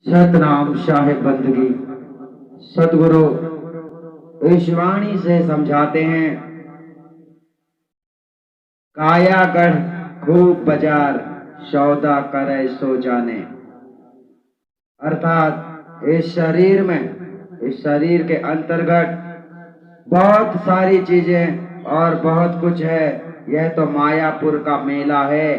सतनाम साहिब बंदगी। सतगुरु इस वाणी से समझाते हैं, काया गढ़ खूब बाजार, सौदा करे सो जाने। अर्थात इस शरीर के अंतर्गत बहुत सारी चीजें और बहुत कुछ है। यह तो मायापुर का मेला है।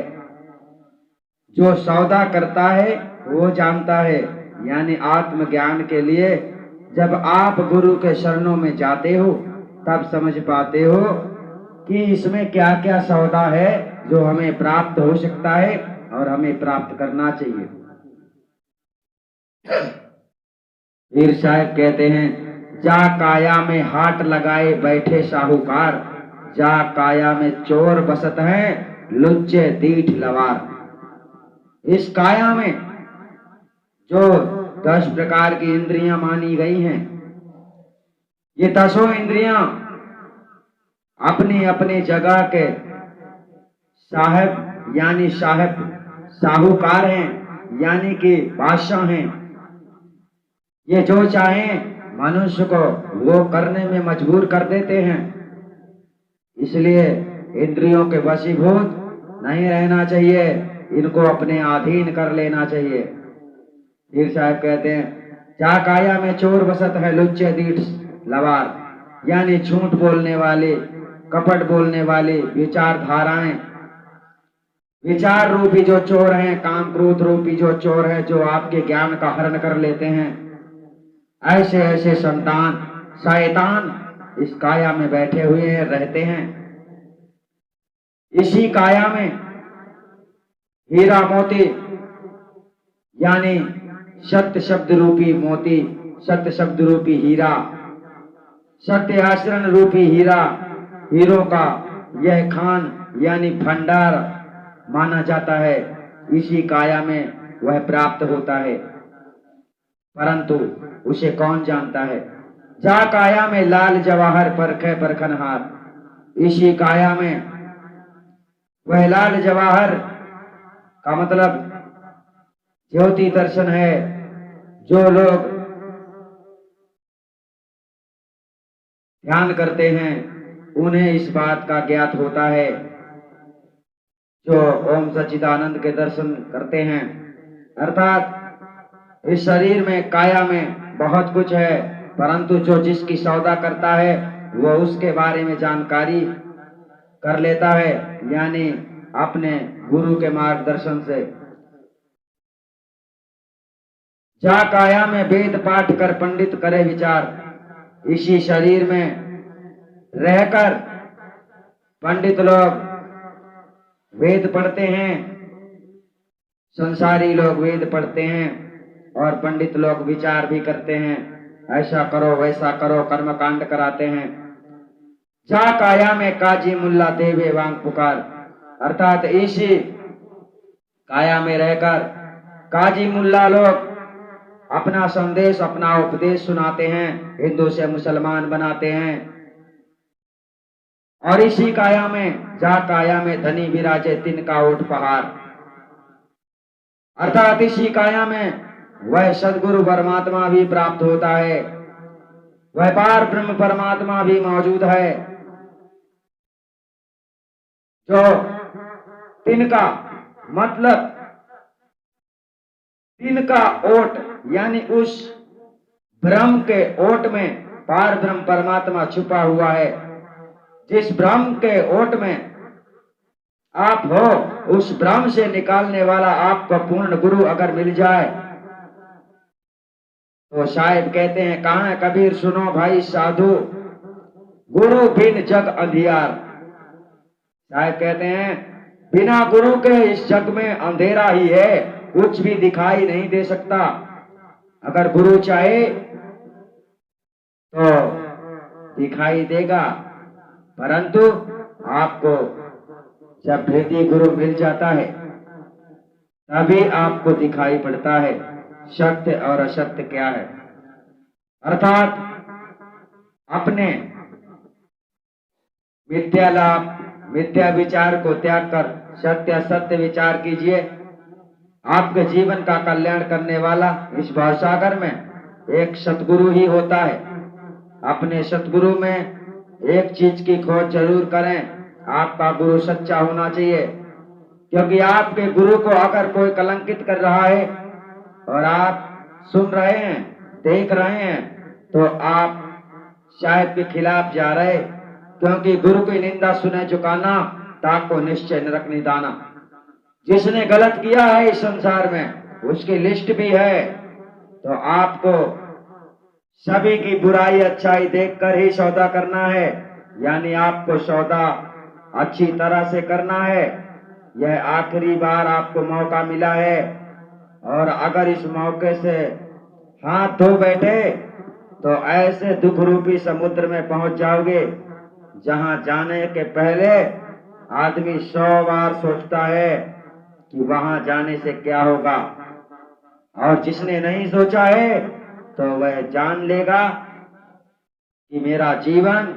जो सौदा करता है वो जानता है। यानी आत्मज्ञान के लिए जब आप गुरु के शरणों में जाते हो तब समझ पाते हो कि इसमें क्या क्या सौदा है जो हमें प्राप्त हो सकता है और हमें प्राप्त करना चाहिए। वीर साहब कहते हैं, जा काया में हाट लगाए बैठे साहूकार, जा काया में चोर बसत हैं लुच्चे दीठ लवार। इस काया में जो 10 प्रकार की इंद्रियां मानी गई हैं, ये 10 इंद्रियां अपनी अपनी जगह के साहब यानी साहूकार हैं, यानी कि बादशाह हैं। ये जो चाहें मनुष्य को वो करने में मजबूर कर देते हैं। इसलिए इंद्रियों के वशीभूत नहीं रहना चाहिए, इनको अपने अधीन कर लेना चाहिए। वीर साहब कहते हैं, जा काया में चोर बसत है लुच्चे दीठ लवार, यानी झूठ बोलने वाले, कपट बोलने वाले विचारधाराएं, विचार रूपी जो चोर हैं, काम क्रोध रूपी जो चोर है, जो आपके ज्ञान का हरण कर लेते हैं, ऐसे ऐसे संतान शैतान इस काया में बैठे हुए रहते हैं। इसी काया में हीरा मोती यानी सत्य शब्द रूपी मोती, सत्य शब्द रूपी हीरा, सत्य आचरण रूपी हीरा, हीरो का यह खान यानी भंडार माना जाता है। इसी काया में वह प्राप्त होता है, परंतु उसे कौन जानता है। जा काया में लाल जवाहर परखे परखनहार, इसी काया में वह लाल जवाहर का मतलब ज्योति दर्शन है। जो लोग ध्यान करते हैं उन्हें इस बात का ज्ञात होता है। जो ओम सच्चिदानंद के दर्शन करते हैं, अर्थात इस शरीर में काया में बहुत कुछ है, परंतु जो जिसकी सौदा करता है वो उसके बारे में जानकारी कर लेता है, यानी अपने गुरु के मार्गदर्शन से। जा काया में वेद पाठ कर पंडित करे विचार, इसी शरीर में रहकर पंडित लोग वेद पढ़ते हैं, संसारी लोग वेद पढ़ते हैं और पंडित लोग विचार भी करते हैं, ऐसा करो वैसा करो, कर्म कांड कराते हैं। जा काया में काजी मुल्ला देवे वांग पुकार, अर्थात इसी काया में रहकर काजी मुल्ला लोग अपना संदेश अपना उपदेश सुनाते हैं, हिंदू से मुसलमान बनाते हैं। और इसी काया में जा काया में धनी विराजे तिनका ओठ पहाड़, अर्थात इसी काया में वह सदगुरु परमात्मा भी प्राप्त होता है, वह पार ब्रह्म परमात्मा भी मौजूद है। जो तिनका मतलब तिनका ओट यानी उस ब्रह्म के ओट में पार ब्रह्म परमात्मा छुपा हुआ है। जिस ब्रह्म के ओट में आप हो, उस ब्रह्म से निकालने वाला आपको पूर्ण गुरु अगर मिल जाए तो शायद कहते हैं, कहाँ है कबीर सुनो भाई साधु, गुरु बिन जग अंधियार। शायद कहते हैं, बिना गुरु के इस जग में अंधेरा ही है, कुछ भी दिखाई नहीं दे सकता। अगर गुरु चाहे तो दिखाई देगा, परंतु आपको जब भेदी गुरु मिल जाता है तभी आपको दिखाई पड़ता है सत्य और असत्य क्या है। अर्थात अपने मिथ्या लाभ मिथ्या विचार को त्याग कर सत्य असत्य विचार कीजिए, आपके जीवन का कल्याण करने वाला इस भवसागर में एक सतगुरु ही होता है। अपने सतगुरु में एक चीज की खोज जरूर करें, आपका गुरु सच्चा होना चाहिए। क्योंकि आपके गुरु को अगर कोई कलंकित कर रहा है और आप सुन रहे हैं, देख रहे हैं, तो आप शायद के खिलाफ जा रहे। क्योंकि गुरु की निंदा सुने झुकाना, ताको निश्चय नरक निदाना। जिसने गलत किया है इस संसार में उसकी लिस्ट भी है। तो आपको सभी की बुराई अच्छाई देखकर ही सौदा करना है, यानी आपको सौदा अच्छी तरह से करना है। यह आखिरी बार आपको मौका मिला है और अगर इस मौके से हाथ धो बैठे तो ऐसे दुख रूपी समुद्र में पहुंच जाओगे जहां जाने के पहले आदमी 100 बार सोचता है कि वहां जाने से क्या होगा। और जिसने नहीं सोचा है तो वह जान लेगा कि मेरा जीवन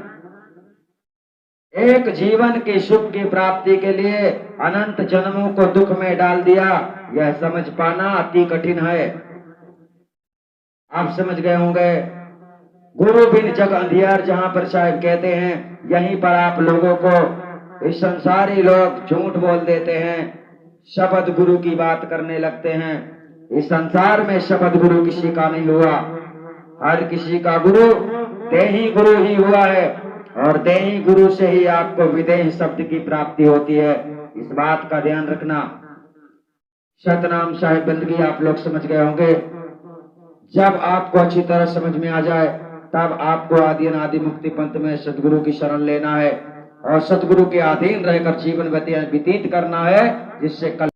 एक जीवन की सुख की प्राप्ति के लिए अनंत जन्मों को दुख में डाल दिया। यह समझ पाना अति कठिन है। आप समझ गए होंगे। गुरु बिन जग अंधियार, जहां पर साहब कहते हैं, यहीं पर आप लोगों को इस संसारी लोग झूठ बोल देते हैं, शब्द गुरु की बात करने लगते हैं। इस संसार में शब्द गुरु किसी का नहीं हुआ। हर किसी का गुरु देही गुरु ही हुआ है और देही गुरु से ही आपको विदेह शब्द की प्राप्ति होती है। इस बात का ध्यान रखना। सतनाम साहिब बंदगी आप लोग समझ गए होंगे। जब आपको अच्छी तरह समझ में आ जाए तब आपको आदि अनादि मुक्ति पंथ में सतगुरु की शरण लेना है और सतगुरु के अधीन रहकर जीवन व्यतीत करना है, जिससे कल